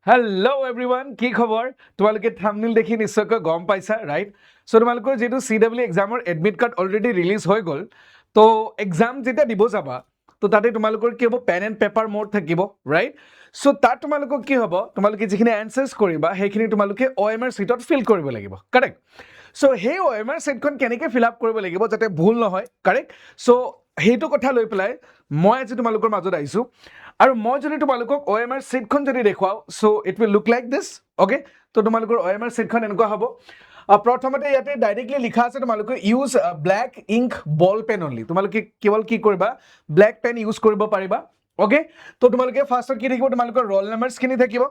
Hello' everyone, কি খবৰ? তোমালোকে থাম্বনেইল দেখি নিশ্চয়কৈ গম পাইছা, ৰাইট? চ' তোমালোকৰ যিটো CW এক্সামৰ এডমিট কাৰ্ড অলৰেডি ৰিলিজ হৈ গ'ল, তো এক্সাম যেতিয়া দিব যাবা, তো তাতে তোমালোকৰ কি হ'ব, পেন এণ্ড পেপাৰ মোড থাকিব, ৰাইট? চ' তাত তোমালোকৰ কি হ'ব, তোমালোকে যিখিনি এনচাৰ্ছ কৰিবা সেইখিনি তোমালোকে OMR শ্বীটত ফিল কৰিব লাগিব, কাৰেক্ট? চ' সেই OMR শ্বীটখন কেনেকৈ ফিল আপ কৰিব লাগিব যাতে ভুল নহয়, কাৰেক্ট? চ' সেইটো কথা লৈ পেলাই মই আজি তোমালোকৰ মাজত আহিছোঁ। আৰু মই যদি তোমালোকক OMR শ্বীটখন যদি দেখুৱাওঁ, so' it will look like this, okay? তো তোমালোকৰ OMR শ্বীটখন এনেকুৱা হ'ব। প্ৰথমতে ইয়াতে ডাইৰেক্টলি লিখা আছে তোমালোকে use black ink ball pen only. তোমালোকে কেৱল কি কৰিবা, ব্লেক পেন ইউজ কৰিব পাৰিবা, অ'কে? তো তোমালোকে ফাৰ্ষ্টত কি থাকিব, তোমালোকৰ ৰোল নাম্বাৰছখিনি থাকিব,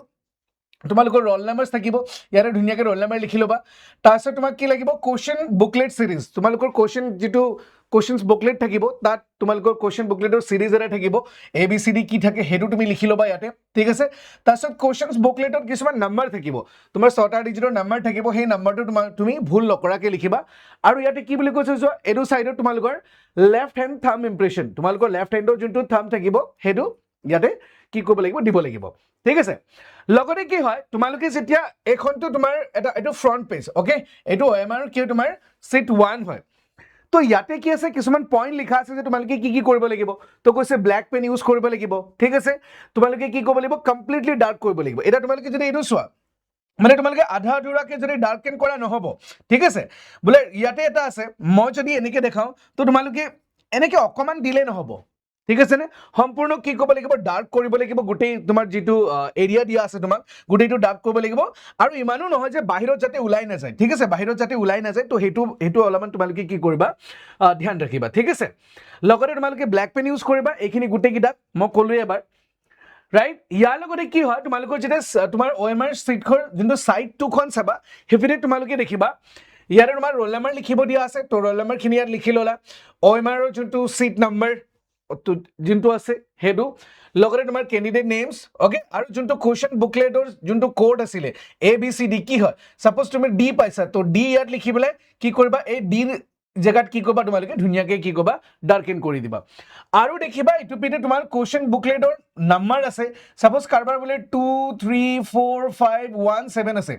তোমালোকৰ ৰোল নাম্বাৰছ থাকিব, ইয়াতে ধুনীয়াকৈ ৰোল নাম্বাৰ লিখি ল'বা। তাৰপিছত তোমাক কি লাগিব, কুৱেশ্যন বুকলেট ছিৰিজ। তোমালোকৰ কুৱেশ্যন যিটো কুৱেশ্যনছ বুকলেট থাকিব, তাত তোমালোকৰ কুৱেশ্যন বুকলেটৰ ছিৰিজ এটা থাকিব, ABCD কি থাকে সেইটো তুমি লিখি ল'বা ইয়াতে, ঠিক আছে? তাৰপিছত কুৱেশ্যনছ বুকলেটত কিছুমান নাম্বাৰ থাকিব, তোমাৰ 6টা ডিজিটৰ নাম্বাৰ থাকিব, সেই নাম্বাৰটো তুমি ভুল নকৰাকৈ লিখিবা। আৰু ইয়াতে কি বুলি কৈছে চোৱা, এইটো ছাইডত তোমালোকৰ লেফ্ট হেণ্ড থাম্ব ইম্প্ৰেশ্যন, তোমালোকৰ লেফ্ট হেণ্ডৰ যোনটো থাম্ব থাকিব সেইটো ইয়াতে কি কৰিব লাগিব, দিব লাগিব, ঠিক আছে? লগতে কি হয়, তোমালোকে যেতিয়া এইখনটো তোমাৰ এইটো ফ্ৰণ্ট পেজ, অ'কে? এইটো OMR কি হয়, তোমাৰ শ্বীট 1 হয়। তো ইয়াতে কি আছে, কিছুমান পইণ্ট লিখা আছে যে তোমালোকে কি কি কৰিব লাগিব। তো কৈছে ব্লেক পেন ইউজ কৰিব লাগিব, ঠিক আছে? তোমালোকে কি কৰিব লাগিব, কমপ্লিটলি ডাৰ্ক কৰিব লাগিব। এতিয়া তোমালোকে যদি এইটো চোৱা, মানে তোমালোকে আধা আধুৰাকে যদি ডাৰ্কেন কৰা নহ'ব, ঠিক আছে? বোলে ইয়াতে এটা আছে, মই যদি এনেকে দেখাওঁ, তো তোমালোকে এনেকে অকণমান দিলে নহ'ব, ঠিক আছে নে? সম্পূৰ্ণ কি কৰিব লাগিব, ডাৰ্ক কৰিব লাগিব, গোটেই তোমাৰ যিটো এৰিয়া দিয়া আছে তোমাক, গোটেইটো ডাৰ্ক কৰিব লাগিব। আৰু ইমানো নহয় যে বাহিৰত যাতে ওলাই নাযায়, ঠিক আছে? বাহিৰত যাতে ওলাই নাযায়, তো সেইটো অলপমান তোমালোকে কি কৰিবা, ধ্যান ৰাখিবা, ঠিক আছে? লগতে তোমালোকে ব্লেক পেন ইউজ কৰিবা, এইখিনি গোটেইকেইটা মই ক'লোৱে এবাৰ, ৰাইট? ইয়াৰ লগতে কি হয়, তোমালোকৰ যেতিয়া তোমাৰ OMR শ্বীটৰ যোনটো ছাইড 2খন চাবা, সেইপিনে তোমালোকে দেখিবা ইয়াতে তোমাৰ ৰোল নাম্বাৰ লিখিব দিয়া আছে, তো ৰোল নাম্বাৰখিনি ইয়াত লিখি ল'লা, OMR যোনটো শ্বীট নাম্বাৰ যোনটো আছে সেইটো, লগতে তোমাৰ কেণ্ডিডেট নেমছ, অ'কে? আৰু যোনটো কুৱেশ্যন বুকলেটৰ যোনটো কোড আছিলে ABCD কি হয়, ছাপ'জ তুমি D পাইছা, তো D ইয়াত লিখি পেলাই কি কৰিবা, এই D জেগাত কি কৰিবা, তোমালোকে ধুনীয়াকৈ কি কৰিবা, ডাৰ্কেন কৰি দিবা। আৰু দেখিবা ইটো পিনে তোমাৰ কুৱেশ্যন বুকলেটৰ নাম্বাৰ আছে, ছাপ'জ কাৰোবাৰ বোলে 2 3 4 5 1 7 আছে,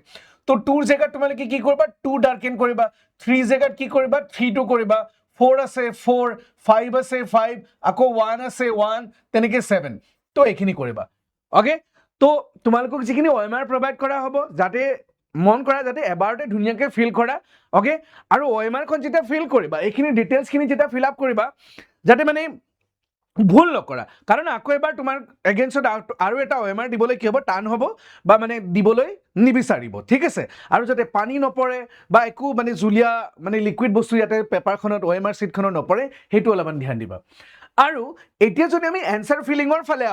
তো 2ৰ জেগাত তোমালোকে কি কৰিবা, 2 ডাৰ্কেন কৰিবা, 3 জেগাত কি কৰিবা, 3টো কৰিবা, 4 আছে 4, 5 আছে 5, আকৌ 1 আছে 1, তেনেকৈ 7, তো এইখিনি কৰিবা, অ'কে? তো তোমালোকক যিখিনি OMR প্ৰভাইড কৰা হ'ব, যাতে মন কৰা যাতে এবাৰতে ধুনীয়াকৈ ফিল কৰা, অ'কে? আৰু OMRখন যেতিয়া ফিল কৰিবা, এইখিনি ডিটেইলছখিনি যেতিয়া ফিল আপ কৰিবা, যাতে মানে ভুল নকৰা, কাৰণ আকৌ এবাৰ তোমাৰ এগেইনষ্টত আৰু এটা OMR দিবলৈ কি হ'ব, টান হ'ব, বা মানে দিবলৈ নিবিচাৰিব, ঠিক আছে? আৰু যাতে পানী নপৰে বা একো মানে জুলীয়া মানে লিকুইড বস্তু ইয়াতে পেপাৰখনত OMR শ্বীটখনত নপৰে, সেইটো অলপমান ধ্যান দিবা। আৰু এতিয়া যদি আমি এনচাৰ ফিলিঙৰ ফালে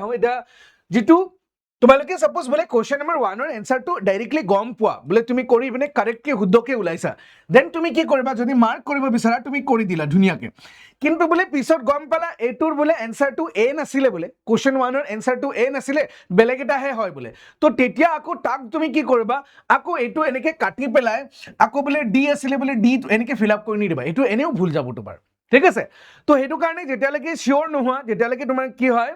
আহোঁ, এতিয়া যিটো তোমালোকে ছাপ'জ বোলে কুৱেশ্যন নম্বৰ 1ৰ এনচাৰটো ডাইৰেক্টলি গম পোৱা, বোলে তুমি কৰি পিনে কাৰেক্টকৈ শুদ্ধকৈ ওলাইছা, দেন তুমি কি কৰিবা, যদি মাৰ্ক কৰিব বিচাৰা তুমি কৰি দিলা ধুনীয়াকৈ, কিন্তু বোলে পিছত গম পালা এইটোৰ বোলে এনচাৰটো A নাছিলে, বোলে কুৱেশ্যন 1ৰ এনচাৰটো A নাছিলে, বেলেগ এটাহে হয় বোলে, তো তেতিয়া আকৌ তাক তুমি কি কৰিবা, আকৌ এইটো এনেকৈ কাটি পেলাই আকৌ বোলে D আছিলে, বোলে D এনেকৈ ফিল আপ কৰি নিদিবা, এইটো এনেও ভুল যাব তোমাৰ, ঠিক আছে? তো সেইটো কাৰণে যেতিয়ালৈকে চিয়'ৰ নোহোৱা, যেতিয়ালৈকে তোমাৰ কি হয়,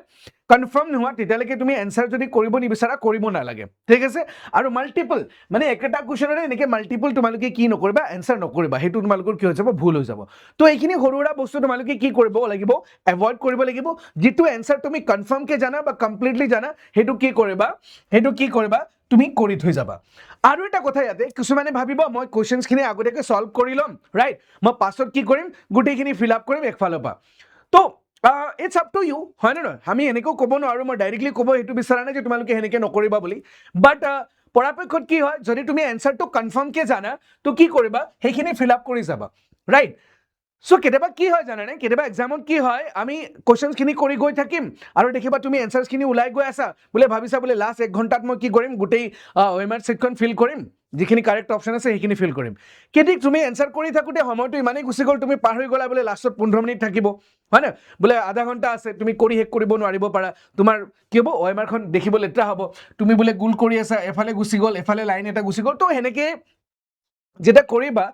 কনফাৰ্ম নোহোৱা, তেতিয়ালৈকে তুমি এনচাৰ যদি কৰিব নিবিচাৰা, কৰিব নালাগে, ঠিক আছে? আৰু মাল্টিপল মানে একেটা কুৱেশ্যনৰে এনেকৈ মাল্টিপল তোমালোকে কি নকৰিবা, এনচাৰ নকৰিবা, সেইটো তোমালোকৰ কি হৈ যাব, ভুল হৈ যাব। তো এইখিনি সৰু সুৰা বস্তু তোমালোকে কি কৰিব লাগিব, এভইড কৰিব লাগিব। যিটো এনচাৰ তুমি কনফাৰ্মকৈ জানা বা কমপ্লিটলি জানা, সেইটো কি কৰিবা, তুমি কৰি থৈ যাবা। আৰু এটা কথা, ইয়াতে কিছুমানে ভাবিব মই কুৱেশ্যনছখিনি আগতীয়াকৈ ছল্ভ কৰি ল'ম, ৰাইট? মই পাছত কি কৰিম, গোটেইখিনি ফিল আপ কৰিম একফালৰ পৰা। তো ইটছ আপ টু ইউ, হয় নে নহয়? আমি এনেকৈও ক'ব নোৱাৰোঁ, মই ডাইৰেক্টলি ক'ব সেইটো বিচৰা নাই যে তোমালোকে সেনেকৈ নকৰিবা বুলি, বাট পৰাপক্ষত কি হয়, যদি তুমি এনচাৰটো কনফাৰ্মকৈ জানা, তো কি কৰিবা, সেইখিনি ফিল আপ কৰি যাবা, ৰাইট? চ' কেতিয়াবা কি হয় জানানে, কেতিয়াবা এক্সামত কি হয়, আমি কুৱেশ্যনছখিনি কৰি গৈ থাকিম, আৰু দেখিবা তুমি এনচাৰছখিনি ওলাই গৈ আছা, বোলে ভাবিছা বোলে লাষ্ট 1 ঘণ্টাত মই কি কৰিম, গোটেই OMR শ্বীটখন ফিল কৰিম, যিখিনি কাৰেক্ট অপশ্যন আছে সেইখিনি ফিল কৰিম। কেতিয়া তুমি এনচাৰ কৰি থাকোঁতে সময়টো ইমানেই গুচি গ'ল, তুমি পাহৰি গ'লা বোলে লাষ্টত 15 মিনিট থাকিব, হয় নে? বোলে আধা ঘণ্টা আছে, তুমি কৰি শেষ কৰিব নোৱাৰিব পাৰা, তোমাৰ কি হ'ব, OMRখন দেখিব লেতেৰা হ'ব, তুমি বোলে গোল কৰি আছা, এফালে গুচি গ'ল, এফালে লাইন এটা গুচি গ'ল, তো সেনেকৈ যেতিয়া কৰিবা,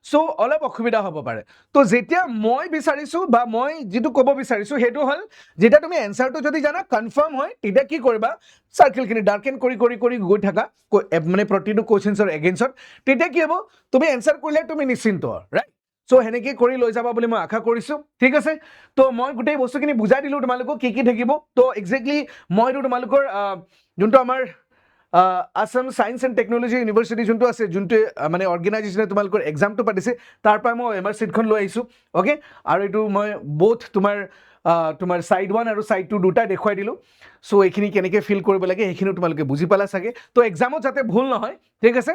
চ' অলপ অসুবিধা হ'ব পাৰে তো যেতিয়া মই বিচাৰিছোঁ বা মই যিটো ক'ব বিচাৰিছোঁ সেইটো হ'ল যেতিয়া তুমি এনচাৰটো যদি জানা কনফাৰ্ম হয় তেতিয়া কি কৰিবা চাৰ্কেলখিনি ডাৰ্কেন কৰি কৰি কৰি গৈ থাকা মানে প্ৰতিটো কুৱেশ্যনছৰ এগেইনষ্টত তেতিয়া কি হ'ব তুমি এনচাৰ কৰিলে তুমি নিশ্চিন্ত ৰাইট চ' সেনেকৈ কৰি লৈ যাবা বুলি মই আশা কৰিছোঁ ঠিক আছে তো মই গোটেই বস্তুখিনি বুজাই দিলোঁ তোমালোকক কি থাকিব তো একজেক্টলি মইতো তোমালোকৰ যোনটো আমাৰ Assam science and technology university যোনটো আছে যোনটোৱে মানে অৰ্গেনাইজেশ্যনে তোমালোকৰ এক্সামটো পাতিছে তাৰ পৰা মই এমাৰ চিটখন লৈ আহিছোঁ অ'কে আৰু এইটো মই বোথ তোমাৰ ছাইড 1 আৰু ছাইড 2 দুটা দেখুৱাই দিলোঁ চ' এইখিনি কেনেকৈ ফিল কৰিব লাগে সেইখিনিও তোমালোকে বুজি পালা চাগে তো এক্সামত যাতে ভুল নহয় ঠিক আছে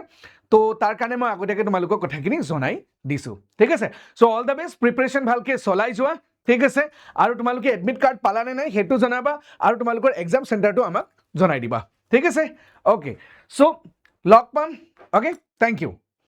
তো তাৰ কাৰণে মই আগতীয়াকৈ তোমালোকক কথাখিনি জনাই দিছোঁ ঠিক আছে চ' অল দ্য বেষ্ট প্ৰিপাৰেশ্যন ভালকৈ চলাই যোৱা ঠিক আছে আৰু তোমালোকে এডমিট কাৰ্ড পালানে নাই সেইটো জনাবা আৰু তোমালোকৰ এক্সাম চেণ্টাৰটো আমাক জনাই দিবা ঠিক আছে অ'কে চ' লগ পাম অ'কে থেংক ইউ